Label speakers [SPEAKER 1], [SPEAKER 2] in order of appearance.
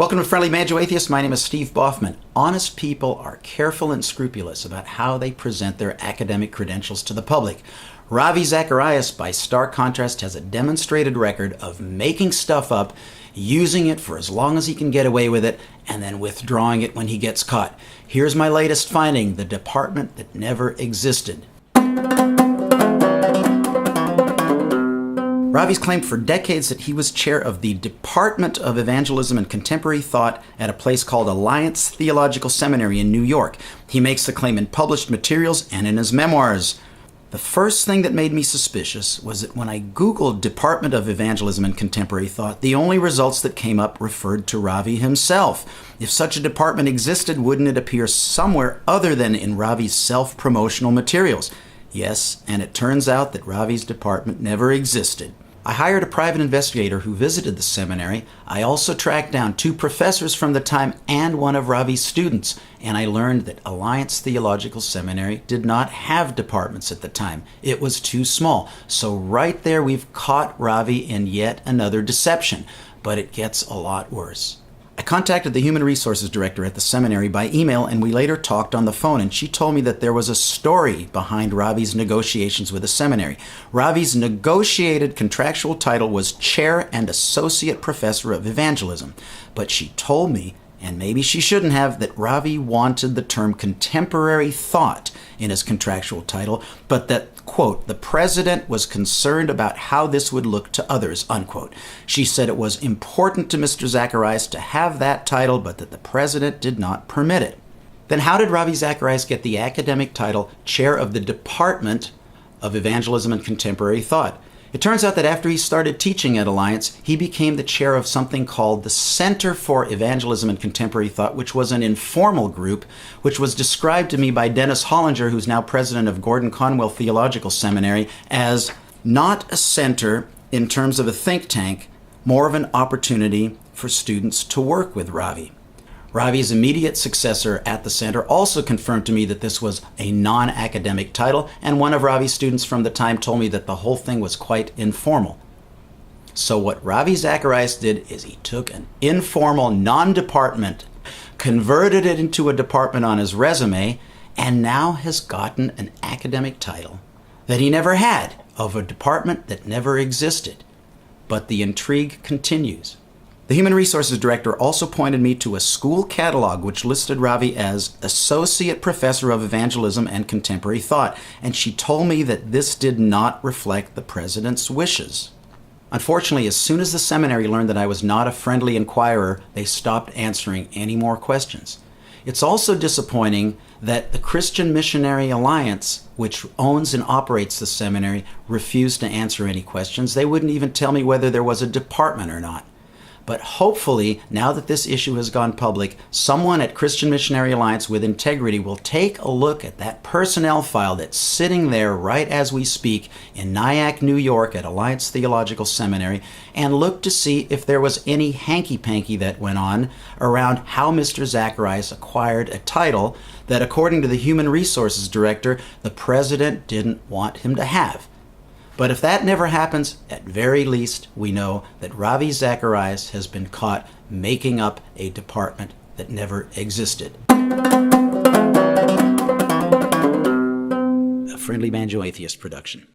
[SPEAKER 1] Welcome to Friendly Banjo Atheist. My name is Steve Boffman. Honest people are careful and scrupulous about how they present their academic credentials to the public. Ravi Zacharias, by stark contrast, has a demonstrated record of making stuff up, using it for as long as he can get away with it, and then withdrawing it when he gets caught. Here's my latest finding: the department that never existed. Ravi's claimed for decades that he was chair of the Department of Evangelism and Contemporary Thought at a place called Alliance Theological Seminary in New York. He makes the claim in published materials and in his memoirs. The first thing that made me suspicious was that when I Googled Department of Evangelism and Contemporary Thought, the only results that came up referred to Ravi himself. If such a department existed, wouldn't it appear somewhere other than in Ravi's self-promotional materials? Yes, and it turns out that Ravi's department never existed. I hired a private investigator who visited the seminary. I also tracked down 2 professors from the time and one of Ravi's students, and I learned that Alliance Theological Seminary did not have departments at the time. It was too small. So right there we've caught Ravi in yet another deception. But it gets a lot worse. I contacted the human resources director at the seminary by email, and we later talked on the phone, and she told me that there was a story behind Ravi's negotiations with the seminary. Ravi's negotiated contractual title was Chair and Associate Professor of Evangelism, but she told me, and maybe she shouldn't have, that Ravi wanted the term contemporary thought in his contractual title, but that, quote, the president was concerned about how this would look to others, unquote. She said it was important to Mr. Zacharias to have that title, but that the president did not permit it. Then how did Ravi Zacharias get the academic title Chair of the Department of Evangelism and Contemporary Thought? It turns out that after he started teaching at Alliance, he became the chair of something called the Center for Evangelism and Contemporary Thought, which was an informal group, which was described to me by Dennis Hollinger, who's now president of Gordon Conwell Theological Seminary, as not a center in terms of a think tank, more of an opportunity for students to work with Ravi. Ravi's immediate successor at the center also confirmed to me that this was a non-academic title, and one of Ravi's students from the time told me that the whole thing was quite informal. So what Ravi Zacharias did is he took an informal non-department, converted it into a department on his resume, and now has gotten an academic title that he never had, of a department that never existed. But the intrigue continues. The Human Resources Director also pointed me to a school catalog which listed Ravi as Associate Professor of Evangelism and Contemporary Thought, and she told me that this did not reflect the president's wishes. Unfortunately, as soon as the seminary learned that I was not a friendly inquirer, they stopped answering any more questions. It's also disappointing that the Christian Missionary Alliance, which owns and operates the seminary, refused to answer any questions. They wouldn't even tell me whether there was a department or not. But hopefully, now that this issue has gone public, someone at Christian Missionary Alliance with integrity will take a look at that personnel file that's sitting there right as we speak in Nyack, New York at Alliance Theological Seminary, and look to see if there was any hanky-panky that went on around how Mr. Zacharias acquired a title that, according to the Human Resources Director, the president didn't want him to have. But if that never happens, at very least, we know that Ravi Zacharias has been caught making up a department that never existed. A Friendly Banjo Atheist production.